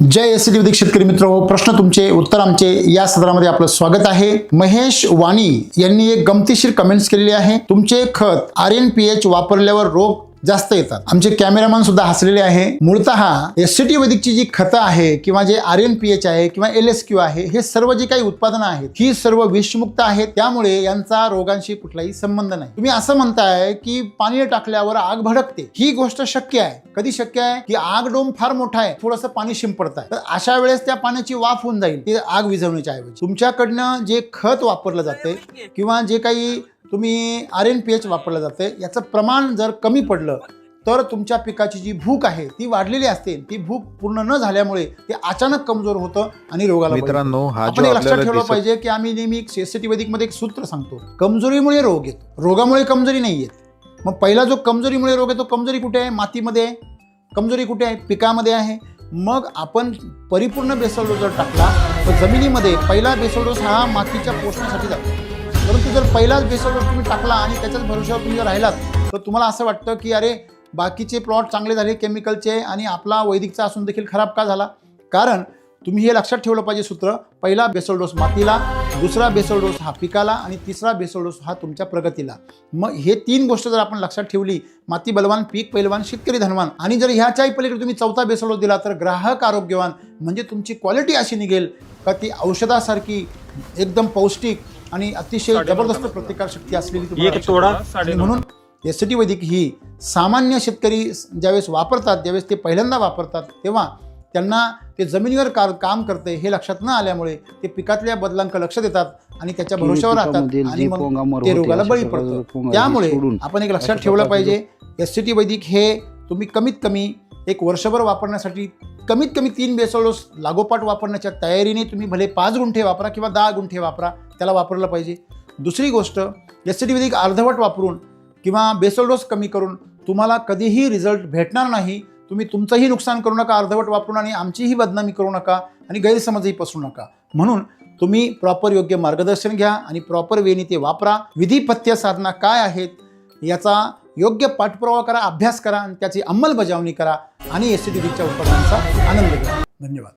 जय ST वैदिक शेतकरी मित्र हो, प्रश्न तुमचे उत्तर आमचे या सदरामध्ये आपलं स्वागत आहे। महेश वाणी यांनी एक गमतीशीर कमेंट्स केलेली आहे। तुमचे खत RNPH वापरल्यावर रोग जास्त येतात। आमचे कॅमेरामॅन सुद्धा हसलेले आहे। मूळतः एसटी वैदिकची जी खतं आहे किंवा जे RNPH आहे किंवा LSQ आहे, हे सर्व जे काही उत्पादनं आहेत ही सर्व विषमुक्त आहेत, त्यामुळे यांचा रोगांशी कुठलाही संबंध नाही। तुम्ही असं म्हणताय की पाणी टाकल्यावर आग भडकते, ही गोष्ट शक्य आहे। कधी शक्य आहे की आग डोम फार मोठा आहे, थोडंसं पाणी शिंपडताय, तर अशा वेळेस त्या पाण्याची वाफ होऊन जाईल ती आग विझवण्याच्या ऐवजी। तुमच्याकडनं जे खत वापरलं जाते किंवा जे काही तुम्ही RNPH वापरलं जाते, याचं प्रमाण जर कमी पडलं तर तुमच्या पिकाची जी भूक आहे ती वाढलेली असते। ती भूक पूर्ण न झाल्यामुळे ते अचानक कमजोर होतं आणि रोगाला मित्रांनो, हा आपण लक्षात ठेवलं पाहिजे की आम्ही नेहमी एसटी वैदिक मध्ये एक सूत्र सांगतो, कमजोरीमुळे रोग येतो, रोगामुळे कमजोरी नाही येत। मग पहिला जो कमजोरीमुळे रोग येतो, कमजोरी कुठे आहे? मातीमध्ये आहे। कमजोरी कुठे आहे? पिकामध्ये आहे। मग आपण परिपूर्ण बेसल डोस जर टाकला तर जमिनीमध्ये पहिला बेसल डोस हा मातीच्या पोषणासाठी जातो, परंतु जर पहिलाच बेसल डोस तुम्ही टाकला आणि त्याच्याच भरोश्यावर तुम्ही जर राहिलात तर तुम्हाला असं वाटतं की अरे बाकीचे प्लॉट चांगले झाले केमिकलचे आणि आपला वैदिकचा असून देखील खराब का झाला? कारण तुम्ही हे लक्षात ठेवलं पाहिजे सूत्र, पहिला बेसल डोस मातीला, दुसरा बेसल डोस हा पिकाला आणि तिसरा बेसल डोस हा तुमच्या प्रगतीला। मग हे तीन गोष्ट जर आपण लक्षात ठेवली, माती बलवान, पीक पैलवान, शेतकरी धनवान, आणि जर ह्याच्याही पलीकडे तुम्ही चौथा बेसल डोस दिला तर ग्राहक आरोग्यवान, म्हणजे तुमची क्वालिटी अशी निघेल का ती औषधासारखी एकदम पौष्टिक आणि अतिशय जबरदस्त प्रतिकारशक्ती असलेली तुम्हाला। म्हणून एसटी वैदिक ही सामान्य शेतकरी ज्यावेळेस वापरतात, ज्यावेळेस ते पहिल्यांदा वापरतात, तेव्हा त्यांना ते जमिनीवर काम करते हे लक्षात न आल्यामुळे ते पिकातल्या बदलांकडे लक्ष देतात आणि त्याच्या भरोश्यावर राहतात आणि मग ते रोगाला बळी पडतात। त्यामुळे आपण एक लक्षात ठेवलं पाहिजे, एसटी वैदिक हे तुम्ही कमीत कमी एक वर्षभर वापरण्यासाठी कमीत कमी 3 बेसल डोस लागोपाठ वापरण्याच्या तयारीने तुम्ही भले 5 गुंठे वापरा किंवा 10 गुंठे वापरा, त्याला वापरलं पाहिजे। दुसरी गोष्ट, एसटी वैदिक अर्धवट वापरून किंवा बेसल डोस कमी करून तुम्हाला कधीही रिझल्ट भेटणार नाही। तुम्ही तुमचंही नुकसान करू नका अर्धवट वापरून आणि आमचीही बदनामी करू नका आणि गैरसमजही पसरू नका। म्हणून तुम्ही प्रॉपर योग्य मार्गदर्शन घ्या आणि प्रॉपर वेनी ते वापरा। विधिपथ्य साधना काय आहेत याचा योग्य पाठपुरावा करा, अभ्यास करा आणि त्याची अंमलबजावणी करा आणि एसटी वैदिकच्या उत्पादनांचा आनंद घ्या। धन्यवाद।